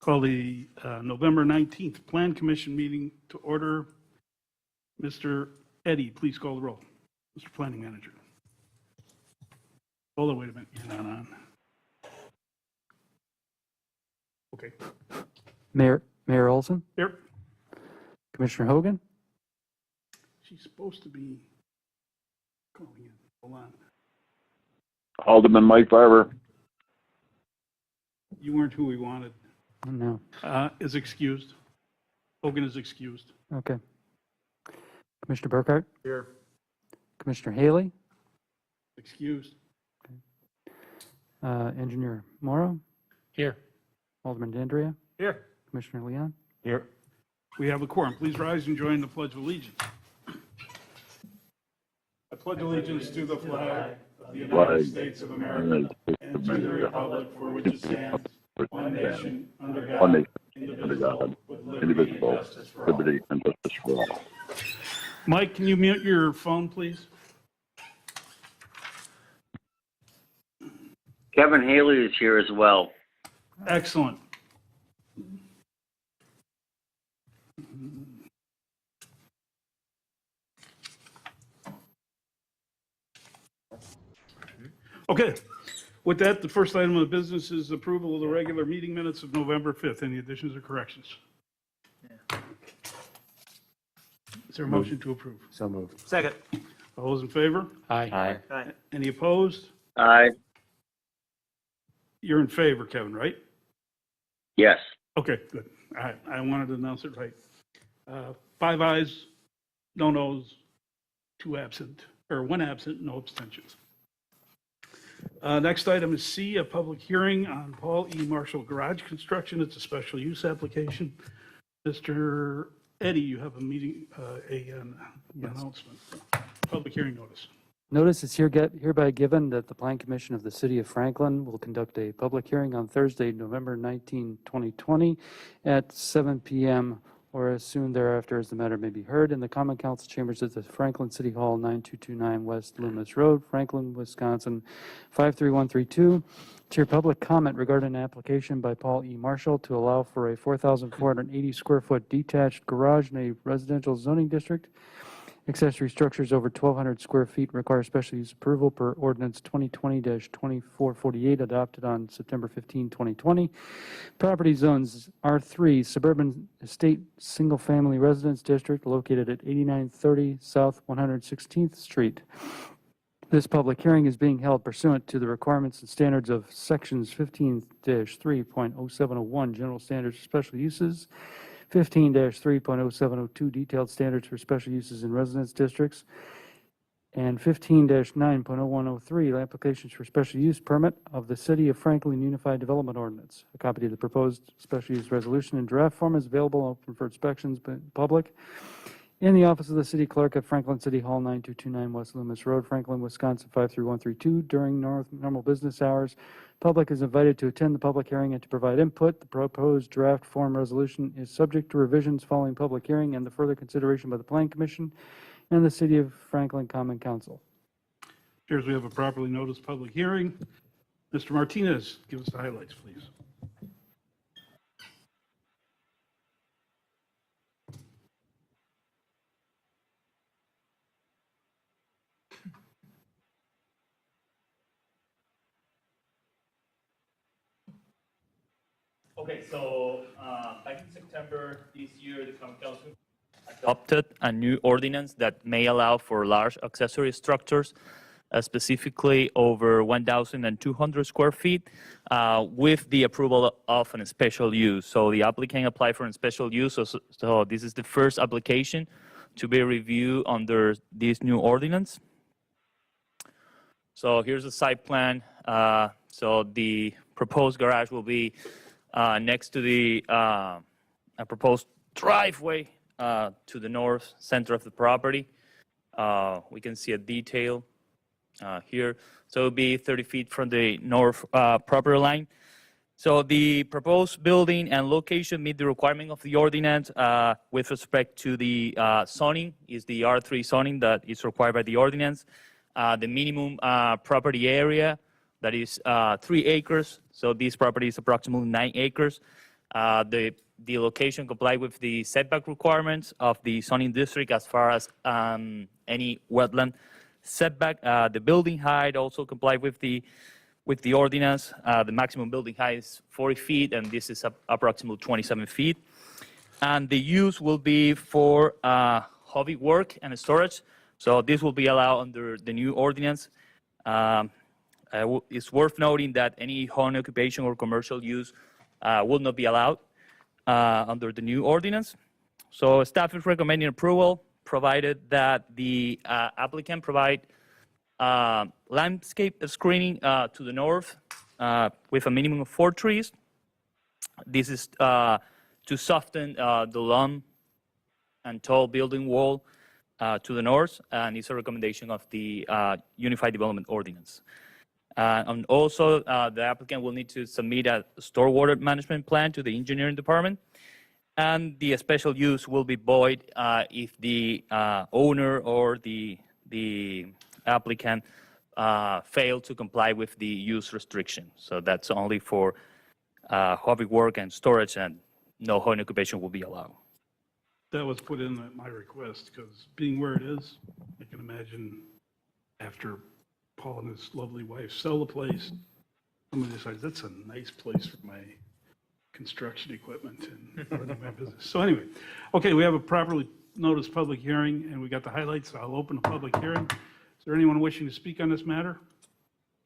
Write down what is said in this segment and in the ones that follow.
Call the November 19th Plan Commission meeting to order. Mr. Eddy, please call the roll. Mr. Planning Manager. Hold on, wait a minute, you're not on. Okay, Mayor Olson, here. Commissioner Hogan, She's supposed to be calling in. Hold on. Alderman Mike Barber. You weren't who we wanted. no, Is excused. Hogan is excused. okay. Commissioner Burkhart, Here. Commissioner Haley, Excused. Engineer Morrow, Here. Alderman Dandria, Here. Commissioner Leon. Here. We have a quorum. Please rise and join the Pledge of Allegiance. I pledge allegiance to the flag of the United States of America and to the republic for which it stands, one nation, under God, indivisible, with liberty and justice for all. Liberty and justice for all. Mike, can you mute your phone, please? Kevin Haley is here as well. Excellent. Okay, with that, the first item of business is approval of the regular meeting minutes of November 5th. Any additions or corrections? Is there a motion to approve? So moved. Second. All those in favor? Aye. Aye. Any opposed? Aye. You're in favor, Kevin, right? Yes. Okay, good. All right, I wanted to announce it right. 5 ayes, no noes, 2 absent, or 1 absent, no abstentions. Next item is C, a public hearing on Paul E. Marshall Garage Construction. It's a special use application. Mr. Eddy, you have a meeting, an announcement, public hearing notice. Notice is hereby given that the Plan Commission of the City of Franklin will conduct a public hearing on Thursday, November 19, 2020 at 7 p.m. or as soon thereafter as the matter may be heard in the Common Council Chambers at the Franklin City Hall, 9229 West Loomis Road, Franklin, Wisconsin, 53132. To your public comment regarding an application by Paul E. Marshall to allow for a 4,480 square foot detached garage in a residential zoning district. Accessory structures over 1,200 square feet require special use approval per ordinance 2020-2448 adopted on September 15, 2020. Property zones R3 Suburban Estate Single Family Residence District located at 8930 South 116th Street. This public hearing is being held pursuant to the requirements and standards of sections 15-3.0701 General Standards for Special Uses, 15-3.0702 Detailed Standards for Special Uses in Residence Districts, and 15-9.0103 Applications for Special Use Permit of the City of Franklin Unified Development Ordinance. A copy of the proposed special use resolution in draft form is available open for inspections by the public in the office of the city clerk at Franklin City Hall, 9229 West Loomis Road, Franklin, Wisconsin, 53132 during normal business hours. Public is invited to attend the public hearing and to provide input. The proposed draft form resolution is subject to revisions following public hearing and the further consideration by the Plan Commission and the City of Franklin Common Council. Appears we have a properly noticed public hearing. Mr. Martinez, give us the highlights, please. Okay, so back in September this year, the Common Council adopted a new ordinance that may allow for large accessory structures, specifically over 1,200 square feet, with the approval of a special use. So the applicant applied for a special use. So this is the first application to be reviewed under this new ordinance. So here's the site plan. So the proposed garage will be next to the a proposed driveway to the north center of the property. We can see a detail here. So it'll be 30 feet from the north property line. So the proposed building and location meet the requirement of the ordinance with respect to the zoning is the R3 zoning that is required by the ordinance. The minimum property area that is 3 acres. So this property is approximately 9 acres. The location comply with the setback requirements of the zoning district as far as any wetland setback. The building height also comply with the ordinance. The maximum building height is 40 feet, and this is approximately 27 feet. And the use will be for hobby work and storage. So this will be allowed under the new ordinance. It's worth noting that any home occupation or commercial use will not be allowed under the new ordinance. So staff is recommending approval, provided that the applicant provide landscape screening to the north with a minimum of 4 trees. This is to soften the long and tall building wall to the north, and it's a recommendation of the Unified Development Ordinance. And also, the applicant will need to submit a stormwater management plan to the engineering department, and the special use will be void if the owner or the applicant fail to comply with the use restriction. So that's only for hobby work and storage, and no home occupation will be allowed. That was put in at my request, because being where it is, I can imagine after Paul and his lovely wife sell the place, somebody decides, that's a nice place for my construction equipment and running my business. So anyway, okay, we have a properly noticed public hearing, and we got the highlights. So I'll open the public hearing. Is there anyone wishing to speak on this matter?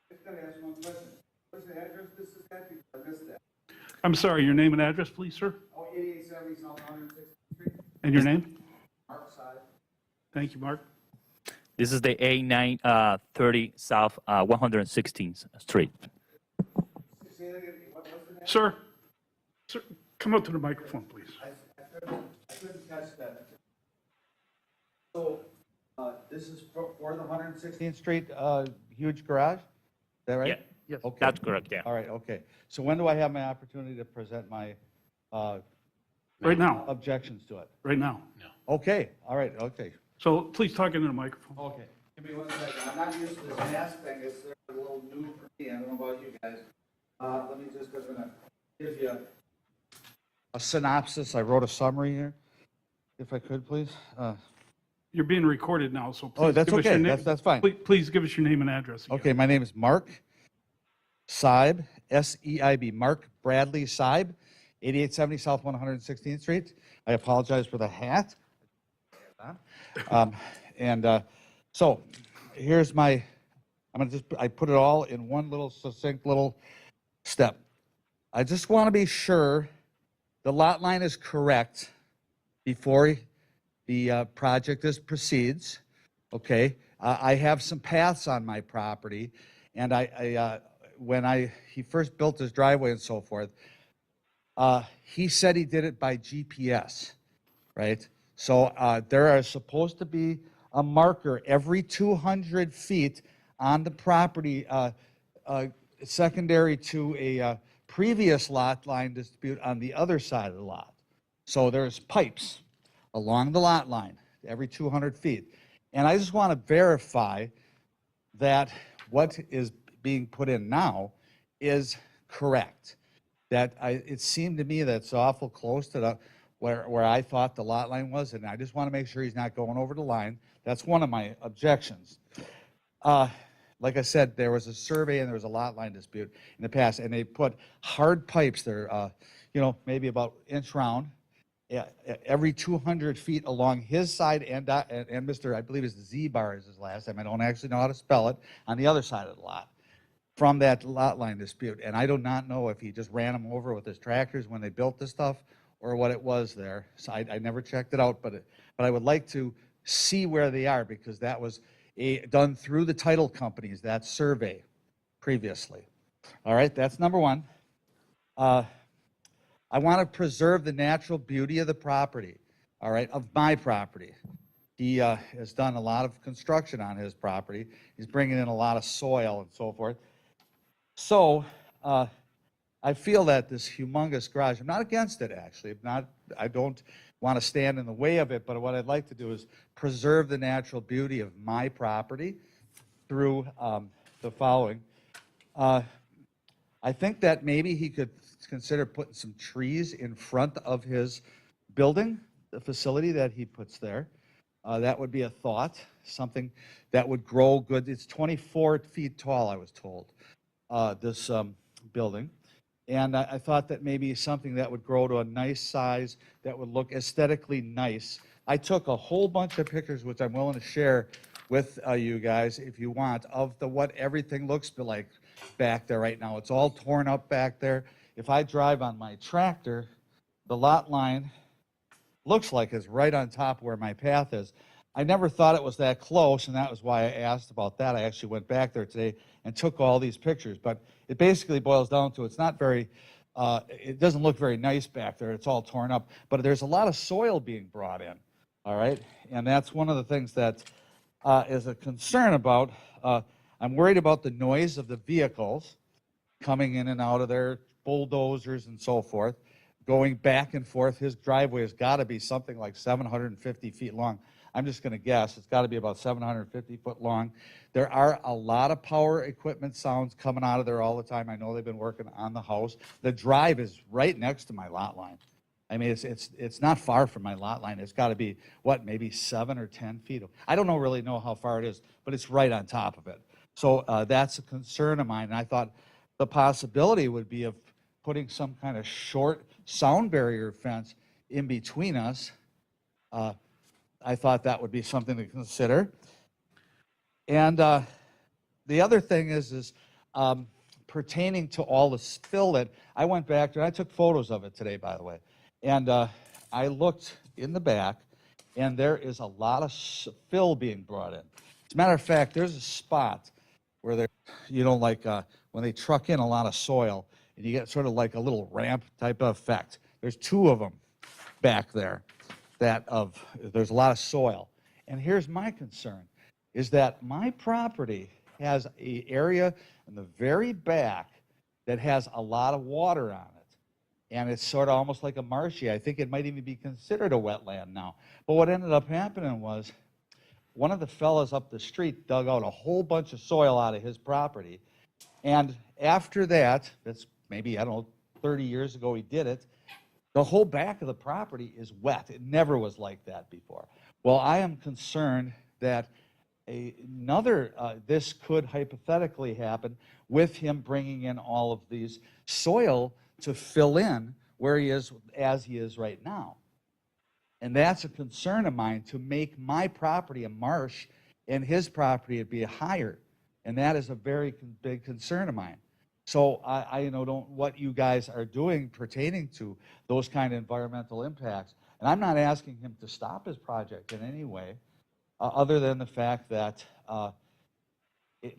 I just gotta ask one question. What's the address this is at? I missed that. I'm sorry, your name and address, please, sir? Oh, 8870 South 160th Street, And your name? Mark side. Thank you, Mark. This is the A930 South 116th Street. Say that again. What's the name? Sir, come up to the microphone, please. I couldn't catch that. So, this is for the 116th Street, huge garage? Is that right? Yeah, Yes. Okay. that's correct, yeah. All right, okay. So when do I have my opportunity to present my Right now, objections to it? right now. Okay, all right, okay. So please talk into the microphone. Okay. Give me 1 second. I'm not used to this mask thing. It's a little new for me. I don't know about you guys. Let me just, I'm gonna give you a synopsis. I wrote a summary here, if I could, please. You're being recorded now, so please. Oh, that's give us your okay. name. That's fine. Please give us your name and address again. Okay, my name is Mark Seib, S-E-I-B, Mark Bradley Seib, 8870 South 116th Street. I apologize for the hat. So here's my, I put it all in one little succinct little step. I just want to be sure the lot line is correct before the project proceeds, okay? I have some paths on my property, and when he first built his driveway and so forth, he said he did it by GPS, right? So there are supposed to be a marker every 200 feet on the property, secondary to a previous lot line dispute on the other side of the lot. So there's pipes along the lot line every 200 feet. And I just want to verify that what is being put in now is correct. That it seemed to me that it's awful close to where I thought the lot line was, and I just want to make sure he's not going over the line. That's one of my objections. Like I said, there was a survey and there was a lot line dispute in the past, and they put hard pipes there, maybe about inch round, every 200 feet along his side, and Mr., I believe it's Z-Bar is his last name. I don't actually know how to spell it, on the other side of the lot from that lot line dispute. And I do not know if he just ran them over with his tractors when they built this stuff or what it was there. So I never checked it out, but I would like to see where they are, because that was done through the title companies, that survey previously. All right, that's number one. I want to preserve the natural beauty of the property, all right, of my property. He has done a lot of construction on his property. He's bringing in a lot of soil and so forth. So I feel that this humongous garage, I'm not against it, actually. I don't want to stand in the way of it, but what I'd like to do is preserve the natural beauty of my property through the following. I I think that maybe he could consider putting some trees in front of his building, the facility that he puts there. That would be a thought, something that would grow good. It's 24 feet tall, I was told, this building. And I thought that maybe something that would grow to a nice size, that would look aesthetically nice. I took a whole bunch of pictures, which I'm willing to share with you guys if you want, of what everything looks like back there right now. It's all torn up back there. If I drive on my tractor, the lot line looks like it's right on top where my path is. I never thought it was that close, and that was why I asked about that. I actually went back there today and took all these pictures, but it basically boils down to it's not very, it doesn't look very nice back there. It's all torn up, but there's a lot of soil being brought in, all right? And that's one of the things that is a concern about. I'm worried about the noise of the vehicles coming in and out of their bulldozers and so forth, going back and forth. His driveway has got to be something like 750 feet long. I'm just going to guess. It's got to be about 750 foot long. There are a lot of power equipment sounds coming out of there all the time. I know they've been working on the house. The drive is right next to my lot line. I mean, it's not far from my lot line. It's got to be, what, maybe 7 or 10 feet. I don't really know how far it is, but it's right on top of it. So that's a concern of mine. And I thought the possibility would be of putting some kind of short sound barrier fence in between us. I thought that would be something to consider. And the other thing is pertaining to all the fill that I went back to, and I took photos of it today, by the way. And I looked in the back, and there is a lot of fill being brought in. As a matter of fact, there's a spot where there, like when they truck in a lot of soil, and you get sort of like a little ramp type of effect. There's 2 of them back there. There's a lot of soil. And here's my concern, is that my property has an area in the very back that has a lot of water on it. And it's sort of almost like a marshy. I think it might even be considered a wetland now. But what ended up happening was one of the fellas up the street dug out a whole bunch of soil out of his property. And after that, that's maybe, I don't know, 30 years ago he did it, the whole back of the property is wet. It never was like that before. Well, I am concerned that this could hypothetically happen with him bringing in all of these soil to fill in where he is, as he is right now. And that's a concern of mine, to make my property a marsh and his property to be higher. And that is a very big concern of mine. So I don't what you guys are doing pertaining to those kind of environmental impacts. And I'm not asking him to stop his project in any way, other than the fact that,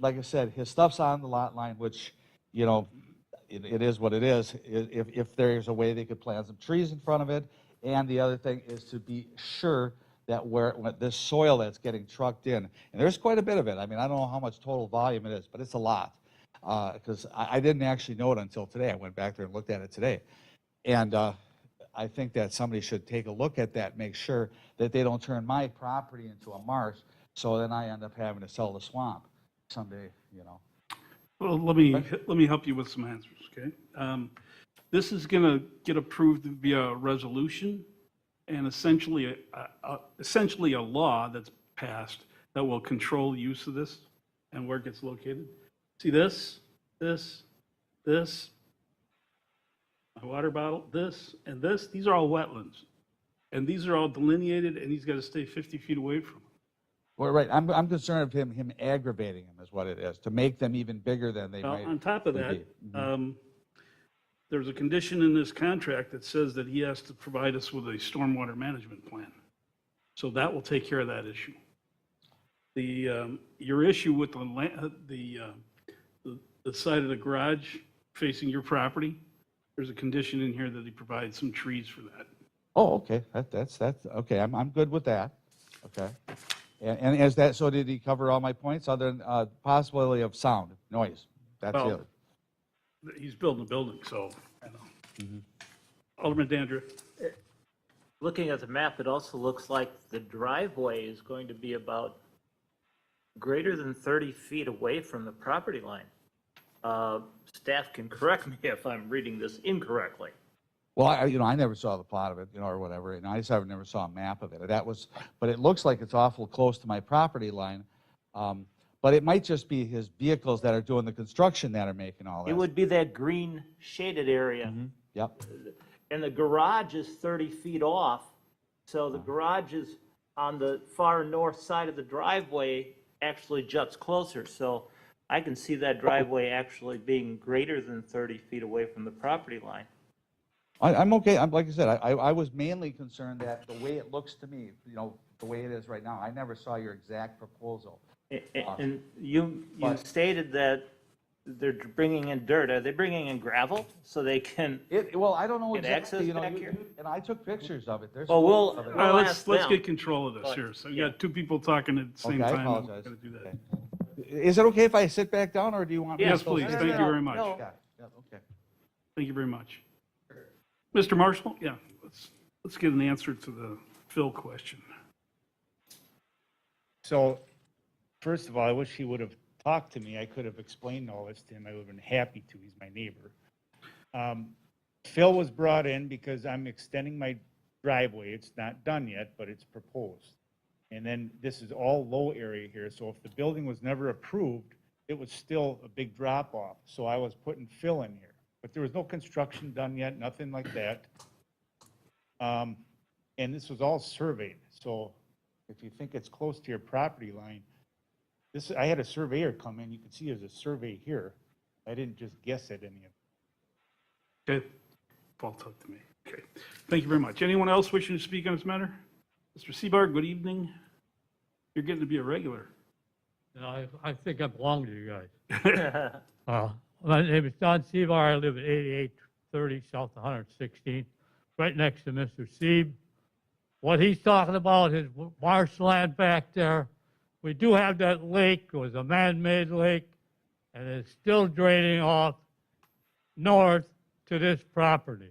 like I said, his stuff's on the lot line, which, it is what it is. If there's a way they could plant some trees in front of it. And the other thing is to be sure that when this soil that's getting trucked in, and there's quite a bit of it. I mean, I don't know how much total volume it is, but it's a lot. Because I didn't actually know it until today. I went back there and looked at it today. And I think that somebody should take a look at that, make sure that they don't turn my property into a marsh, so then I end up having to sell the swamp someday, Well, let me help you with some answers, okay? This is going to get approved via resolution, and essentially a law that's passed that will control use of this and where it gets located. See this, my water bottle, this, and this, these are all wetlands. And these are all delineated, and he's got to stay 50 feet away from them. Well, right. I'm concerned of him aggravating them is what it is, to make them even bigger than they Well, might. on top of would that, be. there's a condition in this contract that says that he has to provide us with a stormwater management plan. So that will take care of that issue. Your issue with the side of the garage facing your property, there's a condition in here that he provides some trees for that. Oh, okay. That's okay. I'm good with that. Okay. And is that, so did he cover all my points other than possibility of sound, noise? That's Well, it. He's building a building, so, I know. Alderman Dandridge. Looking at the map, it also looks like the driveway is going to be about greater than 30 feet away from the property line. staff can correct me if I'm reading this incorrectly. Well, I never saw the plot of it, or whatever, and I just never saw a map of it. But it looks like it's awful close to my property line. But it might just be his vehicles that are doing the construction that are making all that. It would be that green shaded area. Yep. And the garage is 30 feet off, so the garage is on the far north side of the driveway, actually juts closer. So I can see that driveway actually being greater than 30 feet away from the property line. I'm okay. Like I said, I was mainly concerned that the way it looks to me, the way it is right now, I never saw your exact proposal. And you But- stated that they're bringing in dirt. Are they bringing in gravel so they can? Well, I don't know Get access exactly, back here? and I took pictures of it. There's Well, we'll- photos of it. All right, I'll let's ask let's them. get control of this But, here. So we yeah. got two people talking at the same Okay, I time. and we're apologize. gonna do that. Okay. Is it okay if I sit back down, or do you want me to? Yes, still please. stand? Thank you very much. No. Yeah, okay. Thank you very much. Mr. Marshall, yeah, let's get an answer to the Phil question. So, first of all, I wish he would have talked to me. I could have explained all this to him. I would have been happy to. He's my neighbor. Phil was brought in because I'm extending my driveway. It's not done yet, but it's proposed. And then this is all low area here, so if the building was never approved, it was still a big drop off. So I was putting fill in here. But there was no construction done yet, nothing like that. And this was all surveyed. So if you think it's close to your property line, I had a surveyor come in, you can see there's a survey here. I didn't just guess at any of it. Okay, Paul talked to me. Okay, thank you very much. Anyone else wishing to speak on this matter? Mr. Seabar, good evening. You're getting to be a regular. I think I belong to you guys. My name is Don Seavar. I live at 8830 South 116, right next to Mr. Sieb. What he's talking about is marshland back there. We do have that lake. It was a man-made lake, and it's still draining off north to this property.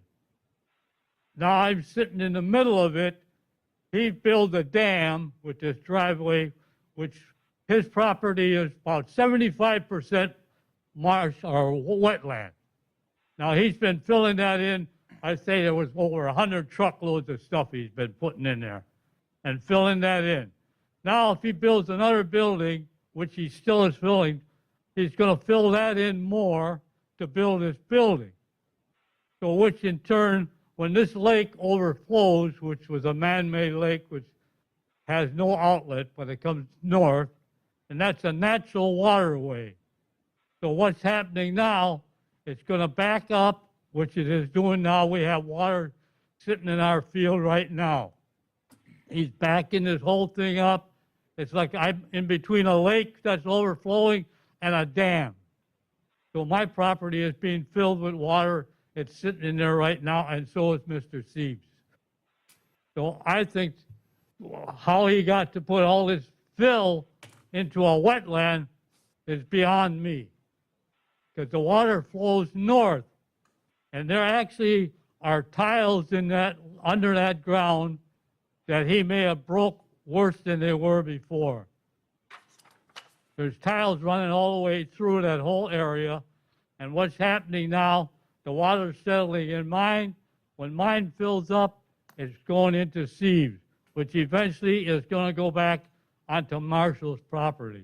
Now I'm sitting in the middle of it. He built a dam with this driveway, which his property is about 75% marsh or wetland. Now, he's been filling that in. I'd say there was over 100 truckloads of stuff he's been putting in there and filling that in. Now, if he builds another building, which he still is filling, he's going to fill that in more to build this building. So which in turn, when this lake overflows, which was a man-made lake, which has no outlet, but it comes north, and that's a natural waterway. So what's happening now, it's going to back up, which it is doing now. We have water sitting in our field right now. He's backing this whole thing up. It's like I'm in between a lake that's overflowing and a dam. So my property is being filled with water. It's sitting in there right now, and so is Mr. Siebes. So I think how he got to put all this fill into a wetland is beyond me. Because the water flows north, and there actually are tiles in that, under that ground that he may have broke worse than they were before. There's tiles running all the way through that whole area, and what's happening now, the water's settling in mine. When mine fills up, it's going into Siebes, which eventually is going to go back onto Marshall's property.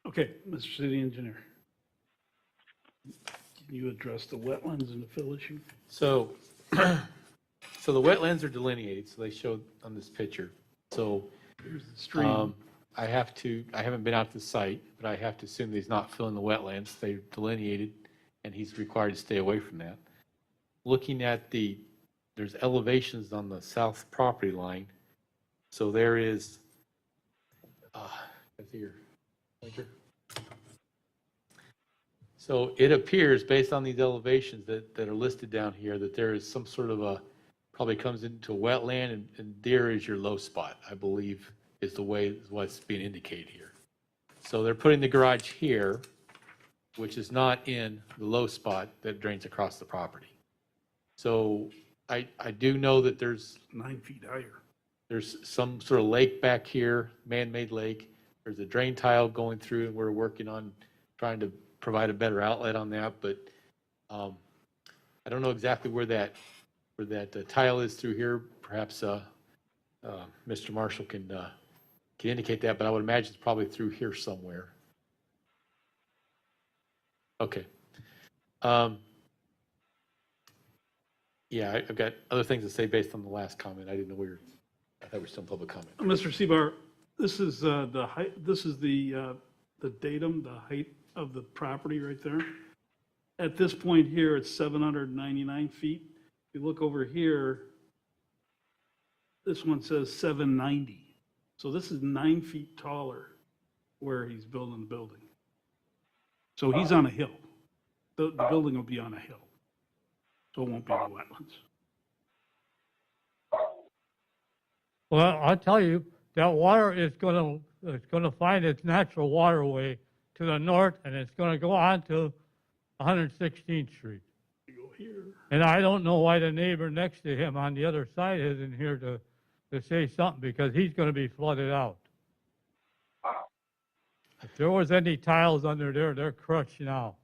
Okay, Mr. City Engineer. Can you address the wetlands and the fill issue? So, so the wetlands are delineated, so they showed on this picture. So, Here's the stream. I haven't been out to the site, but I have to assume that he's not filling the wetlands. They're delineated, and he's required to stay away from that. Looking at there's elevations on the south property line. So there is, here. So it appears, based on these elevations that are listed down here, that there is some sort of probably comes into a wetland, and there is your low spot, I believe, is what's being indicated here. So they're putting the garage here, which is not in the low spot that drains across the property. So I do know that there's 9 feet higher. some sort of lake back here, man-made lake. There's a drain tile going through, and we're working on trying to provide a better outlet on that, but I don't know exactly where that tile is through here. Perhaps Mr. Marshall can indicate that, but I would imagine it's probably through here somewhere. Okay. Yeah, I've got other things to say based on the last comment. I didn't know I thought we were still in public comment. Mr. Seabar, this is the height, this is the datum, the height of the property right there. At this point here, it's 799 feet. If you look over here, this one says 790. So this is 9 feet taller where he's building the building. So he's on a hill. The building will be on a hill. So it won't be in the wetlands. Well, I'll tell you, that water is it's gonna find its natural waterway to the north, and it's gonna go on to 116th Street. You go here. And I don't know why the neighbor next to him on the other side isn't here to say something, because he's gonna be flooded out. If there was any tiles under there, they're crushed now.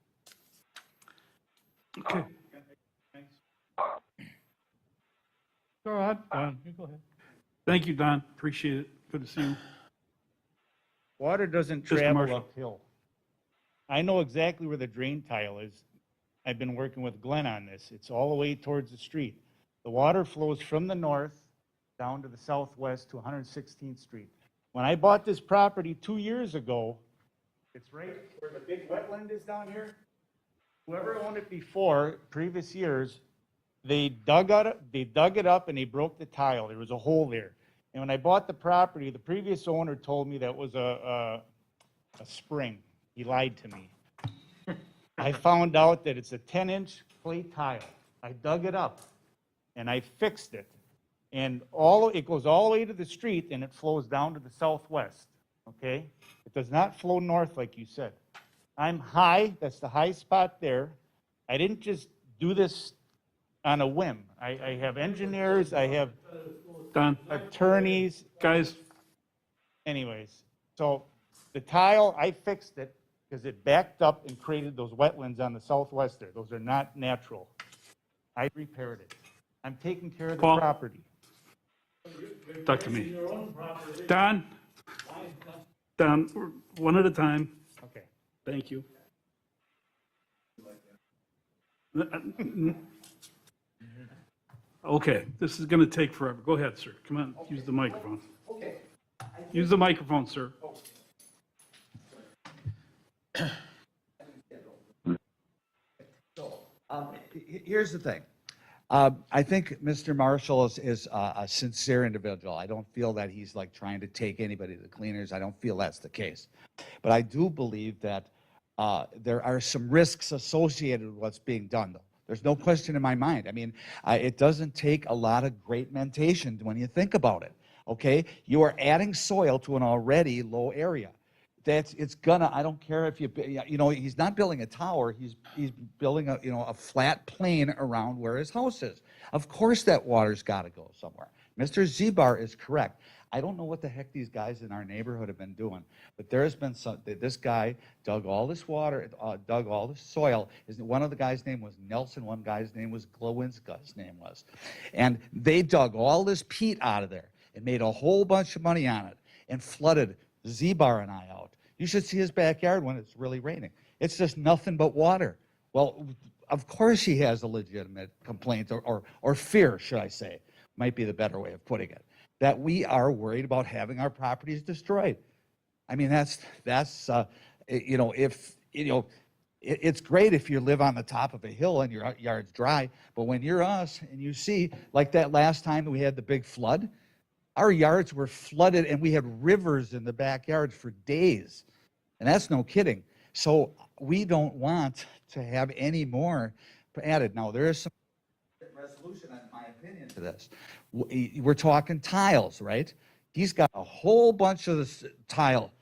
Okay. All right, Don, you go ahead. Thank you, Don. Appreciate it. Good to see you. Water doesn't Mr. travel Marshall. uphill. I know exactly where the drain tile is. I've been working with Glenn on this. It's all the way towards the street. The water flows from the north down to the southwest to 116th Street. When I bought this property 2 years ago, it's right where the big wetland is down here. Whoever owned it before, previous years, they dug it up and they broke the tile. There was a hole there. And when I bought the property, the previous owner told me that was a spring. He lied to me. I found out that it's a 10-inch clay tile. I dug it up and I fixed it. And it goes all the way to the street and it flows down to the southwest, okay? It does not flow north like you said. I'm high, that's the high spot there. I didn't just do this on a whim. I have engineers, I have Don, attorneys, guys, anyways. So the tile, I fixed it because it backed up and created those wetlands on the southwest there. Those are not natural. I repaired it. I'm taking care of the Paul? property. talk to me. Don, we're one at a time. Okay. Thank you. Okay, this is going to take forever. Go ahead, sir. Come on, use the microphone. Okay. Use the microphone, sir. Here's the thing. I think Mr. Marshall is a sincere individual. I don't feel that he's like trying to take anybody to the cleaners. I don't feel that's the case. But I do believe that there are some risks associated with what's being done, though. There's no question in my mind. I mean, it doesn't take a lot of great mentation when you think about it, okay? You are adding soil to an already low area. It's gonna, I don't care if he's not building a tower, he's building a flat plane around where his house is. Of course that water's gotta go somewhere. Mr. Zebar is correct. I don't know what the heck these guys in our neighborhood have been doing, but there has been this guy dug all this water, dug all this soil. One of the guy's name was Nelson, one guy's name was Glowinska's name was. And they dug all this peat out of there and made a whole bunch of money on it and flooded Zebar and I out. You should see his backyard when it's really raining. It's just nothing but water. Well, of course he has a legitimate complaint or fear, should I say, might be the better way of putting it, that we are worried about having our properties destroyed. I mean, it's great if you live on the top of a hill and your yard's dry, but when you're us and you see, like that last time we had the big flood, our yards were flooded and we had rivers in the backyard for days. And that's no kidding. So we don't want to have any more added. Now, there is some resolution, in my opinion, to this. We're talking tiles, right? He's got a whole bunch of this tile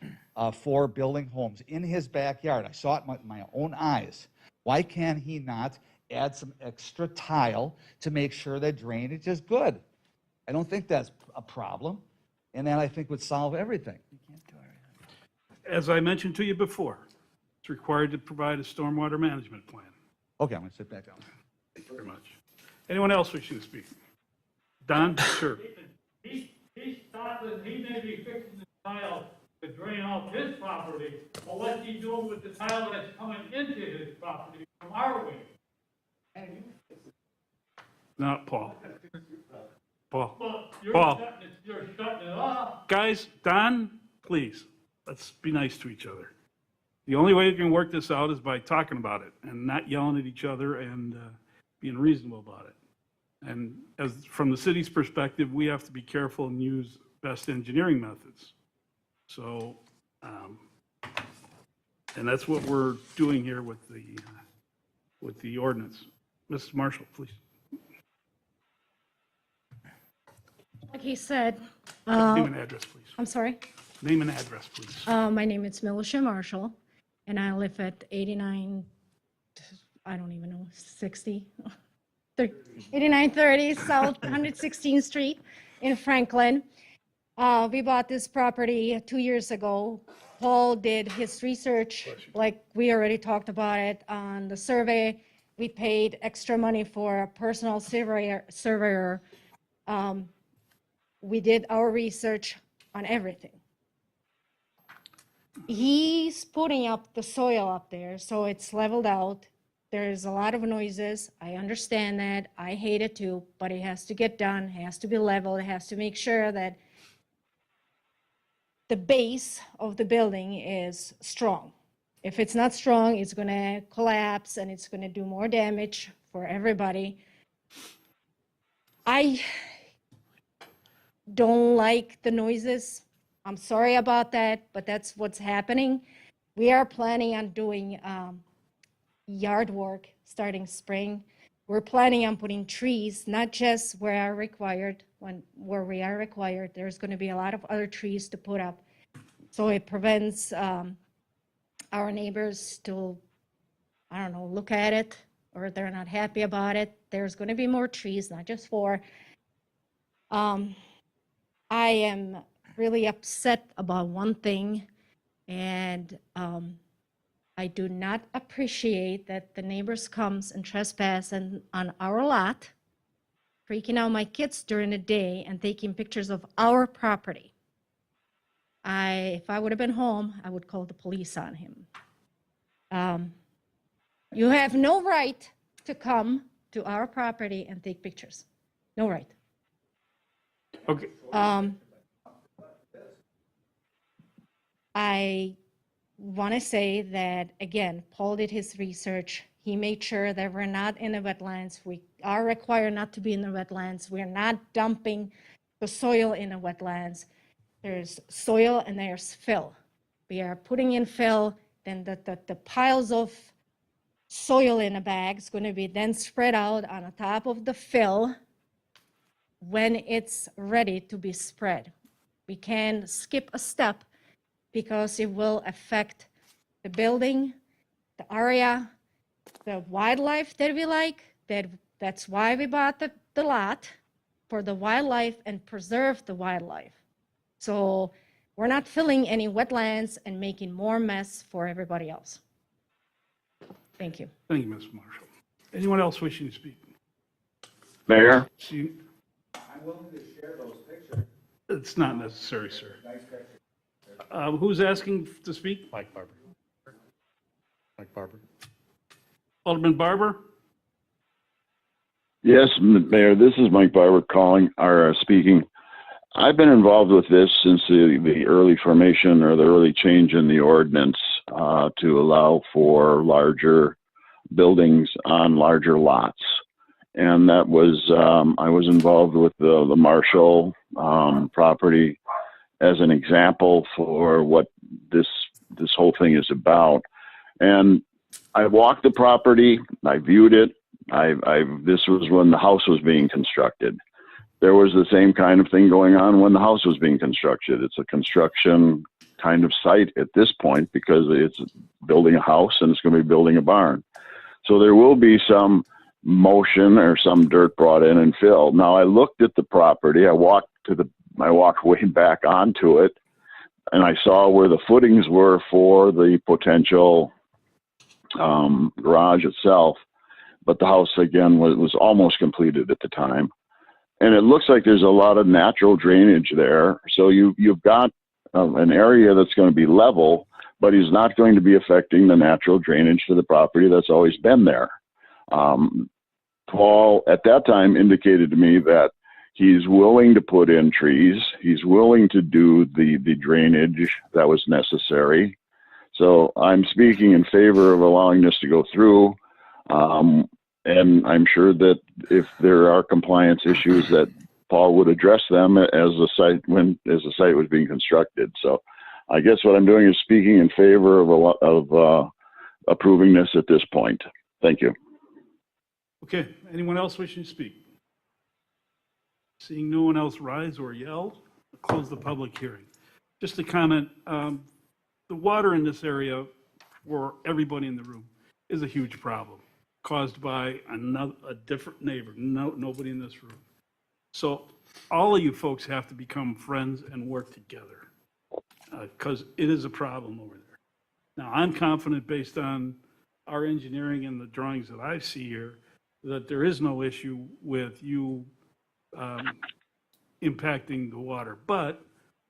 for building homes in his backyard. I saw it with my own eyes. Why can't he not add some extra tile to make sure that drainage is good? I don't think that's a problem, and that I think would solve everything. As I mentioned to you before, It's required to provide a stormwater management plan. Okay, I'm gonna sit back down. Thank you very much. Anyone else wishing to speak? Don? Sure. He's stopping, he may be fixing the tile to drain off his property, but what's he doing with the tile that's coming into his property from our way? No, Paul. Paul. Well, Paul. you're shutting it off. Guys, Don, please, let's be nice to each other. The only way we can work this out is by talking about it and not yelling at each other and being reasonable about it. And as from the city's perspective, we have to be careful and use best engineering methods. So, and that's what we're doing here with the ordinance. Mrs. Marshall, please. Like he said, Name and address, please. I'm sorry. Name and address, please. My name is Militia Marshall, and I live at 89, I don't even know, 60, 8930 South 116th Street in Franklin. We bought this property 2 years ago. Paul did his research, like we already talked about it on the survey. We paid extra money for a personal surveyor. We did our research on everything. He's putting up the soil up there, so it's leveled out. There's a lot of noises. I understand that. I hate it too, but it has to get done. It has to be leveled. It has to make sure that the base of the building is strong. If it's not strong, it's going to collapse and it's going to do more damage for everybody. I don't like the noises. I'm sorry about that, but that's what's happening. We are planning on doing yard work starting spring. We're planning on putting trees, not just where we are required. There's going to be a lot of other trees to put up. So it prevents our neighbors to, I don't know, look at it, or they're not happy about it. There's going to be more trees, not just 4. I am really upset about one thing, and I do not appreciate that the neighbors comes and trespass on our lot, freaking out my kids during the day and taking pictures of our property. If I would have been home, I would call the police on him. You have no right to come to our property and take pictures. No right. Okay. I want to say that, again, Paul did his research. He made sure that we're not in the wetlands. We are required not to be in the wetlands. We're not dumping the soil in the wetlands. There's soil and there's fill. We are putting in fill, then the piles of soil in a bag is going to be then spread out on the top of the fill when it's ready to be spread. We can skip a step because it will affect the building, the area, the wildlife that we like. That's why we bought the lot, for the wildlife and preserve the wildlife. So we're not filling any wetlands and making more mess for everybody else. Thank you. Thank you, Ms. Marshall. Anyone else wishing to speak? Mayor? I'm willing to share those pictures. It's not necessary, sir. Who's asking to speak? Mike Barber. Mike Barber. Alderman Barber? Yes, Mayor, this is Mike Barber speaking. I've been involved with this since the early formation or the early change in the ordinance to allow for larger buildings on larger lots. And that was, I was involved with the Marshall property as an example for what this whole thing is about. And I walked the property, I viewed it. This was when the house was being constructed. There was the same kind of thing going on when the house was being constructed. It's a construction kind of site at this point because it's building a house and it's going to be building a barn. So there will be some motion or some dirt brought in and filled. Now I looked at the property. I walked way back onto it, and I saw where the footings were for the potential garage itself, but the house again was almost completed at the time. And it looks like there's a lot of natural drainage there. So you've got an area that's going to be level, but he's not going to be affecting the natural drainage to the property that's always been there. Paul, at that time, indicated to me that he's willing to put in trees. He's willing to do the drainage that was necessary. So I'm speaking in favor of allowing this to go through. And I'm sure that if there are compliance issues that Paul would address them as the site was being constructed. So I guess what I'm doing is speaking in favor of approving this at this point. Thank you. Okay, anyone else wishing to speak? Seeing no one else rise or yell, I'll close the public hearing. Just a comment, the water in this area for everybody in the room is a huge problem caused by a different neighbor, nobody in this room. So all of you folks have to become friends and work together because it is a problem over there. Now, I'm confident based on our engineering and the drawings that I see here that there is no issue with you impacting the water, but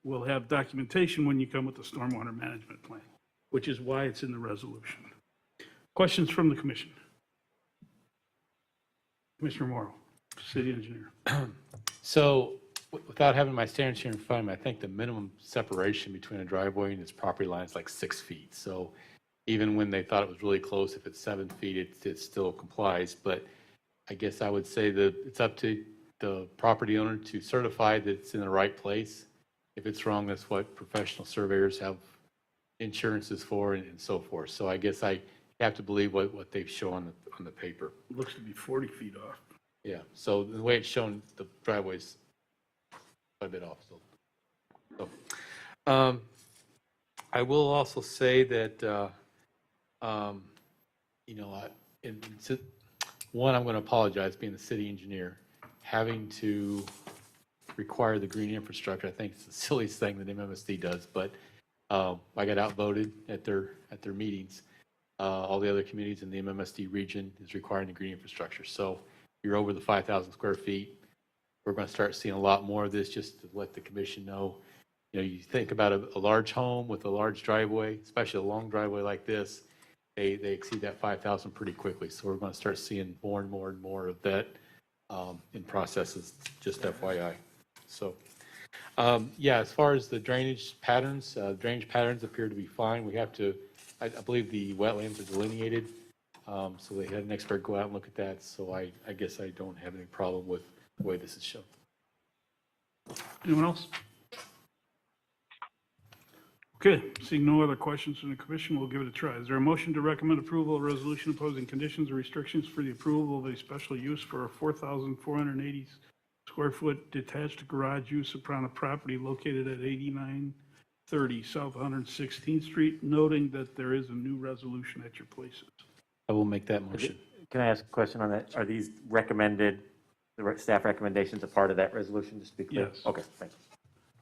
we'll have documentation when you come with the stormwater management plan, which is why it's in the resolution. Questions from the commission? Commissioner Morrow, city engineer. So without having my standards here in front of me, I think the minimum separation between a driveway and its property line is like 6 feet. So even when they thought it was really close, if it's 7 feet, it still complies. But I guess I would say that it's up to the property owner to certify that it's in the right place. If it's wrong, that's what professional surveyors have insurances for and so forth. So I guess I have to believe what they've shown on the paper. It looks to be 40 feet off. Yeah, so the way it's shown, the driveway's quite a bit off. So, I will also say that, you know, one, I'm going to apologize, being the city engineer, having to require the green infrastructure. I think it's the silliest thing that MMSD does, but I got outvoted at their meetings. All the other communities in the MMSD region is requiring the green infrastructure. So you're over the 5,000 square feet. We're going to start seeing a lot more of this, just to let the commission know. You know, you think about a large home with a large driveway, especially a long driveway like this, they exceed that 5,000 pretty quickly. So we're going to start seeing more and more and more of that in processes, just FYI. So, yeah, as far as the drainage patterns appear to be fine. We have to, I believe the wetlands are delineated. So they had an expert go out and look at that. So I guess I don't have any problem with the way this is shown. Anyone else? Okay, seeing no other questions from the commission, we'll give it a try. Is there a motion to recommend approval of resolution imposing conditions or restrictions for the approval of a special use for a 4,480 square foot detached garage use upon a property located at 8930 South 116th Street, noting that there is a new resolution at your places? I will make that motion. Can I ask a question on that? Are these recommended, staff recommendations a part of that resolution, just to be clear? Yes. Okay, thanks.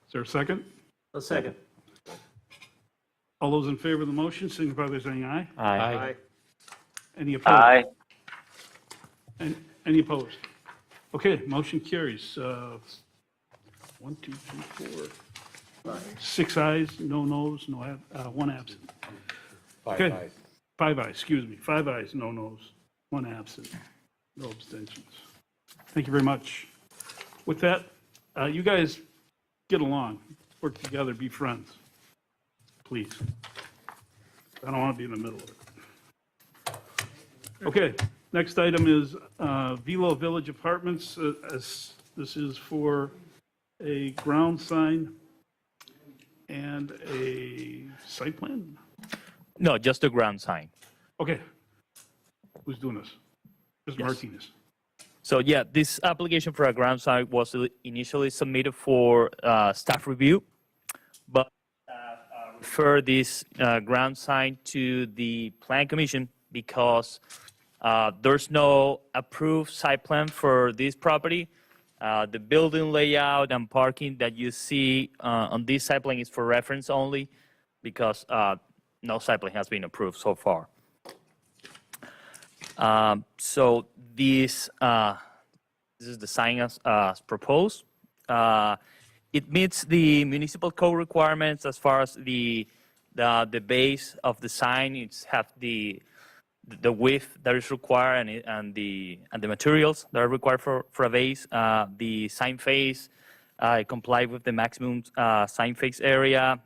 Is there a second? A second. All those in favor of the motion, signify by saying aye. Aye. Any opposed? Aye. Any opposed? Okay, motion carries. 1, 2, 3, 4, 5, 6 ayes, no noes, one absent. Okay. 5 ayes. 5 ayes, excuse me. 5 ayes, no noes, 1 absent, no abstentions. Thank you very much. With that, you guys get along, work together, be friends, please. I don't want to be in the middle of it. Okay, next item is Velo Village Apartments. This is for a ground sign and a site plan? No, just the ground sign. Okay. Who's doing this? Mr. Martinez. So yeah, this application for a ground sign was initially submitted for staff review, but refer this ground sign to the plan commission because there's no approved site plan for this property. The building layout and parking that you see on this site plan is for reference only because no site plan has been approved so far. So this is the sign as proposed. It meets the municipal code requirements as far as the base of the sign. It's have the width that is required and the materials that are required for a base. The sign face comply with the maximum sign face area.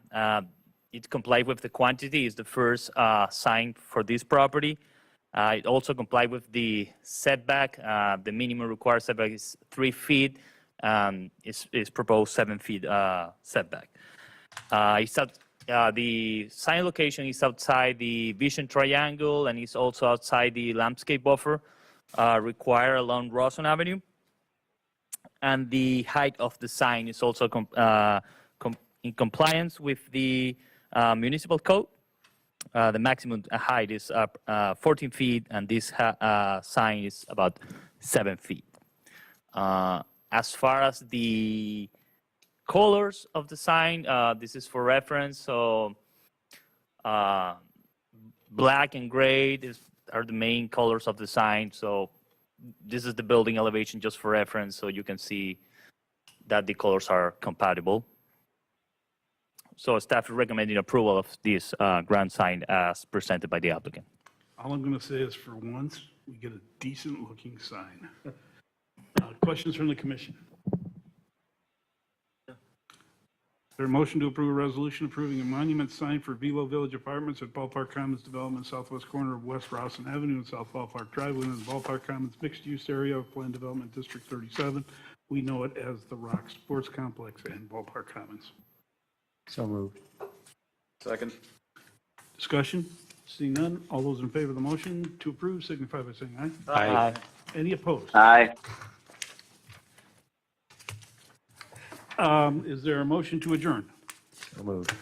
It complies with the quantity. Is the first sign for this property. It also complies with the setback. The minimum required setback is 3 feet. Is proposed 7 feet setback. The sign location is outside the vision triangle and is also outside the landscape buffer required along Rawson Avenue. And the height of the sign is also in compliance with the municipal code. The maximum height is 14 feet, and this sign is about 7 feet. As far as the colors of the sign, this is for reference. So black and gray are the main colors of the sign. So this is the building elevation just for reference, so you can see that the colors are compatible. So staff is recommending approval of this grand sign as presented by the applicant. All I'm going to say is for once, we get a decent looking sign. Questions from the commission? Is there a motion to approve a resolution approving a monument sign for Vivo Village Apartments at Ballpark Commons Development, southwest corner of West Rawson Avenue and South Ballpark Drive within the Ballpark Commons mixed-use area of Planned Development District 37? We know it as the Rock Sports Complex and Ballpark Commons. So moved. Second. Discussion? Seeing none, all those in favor of the motion to approve signify by saying aye. Aye. Any opposed? Aye. Is there a motion to adjourn? So moved.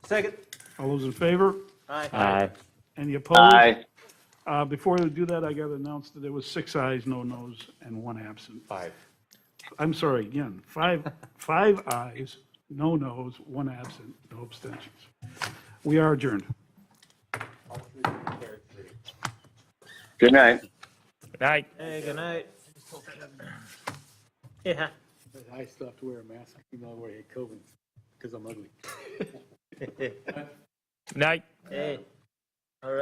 Second. All those in favor? Aye. Any opposed? Aye. Before we do that, I got to announce that there was 6 ayes, no noes, and 1 absent. 5. I'm sorry, again, 5 ayes, no noes, 1 absent, no abstentions. We are adjourned. Good night. Good night. Hey, good night. Yeah. I still have to wear a mask, even though I wear COVID, because I'm ugly. Good night. Hey. All right.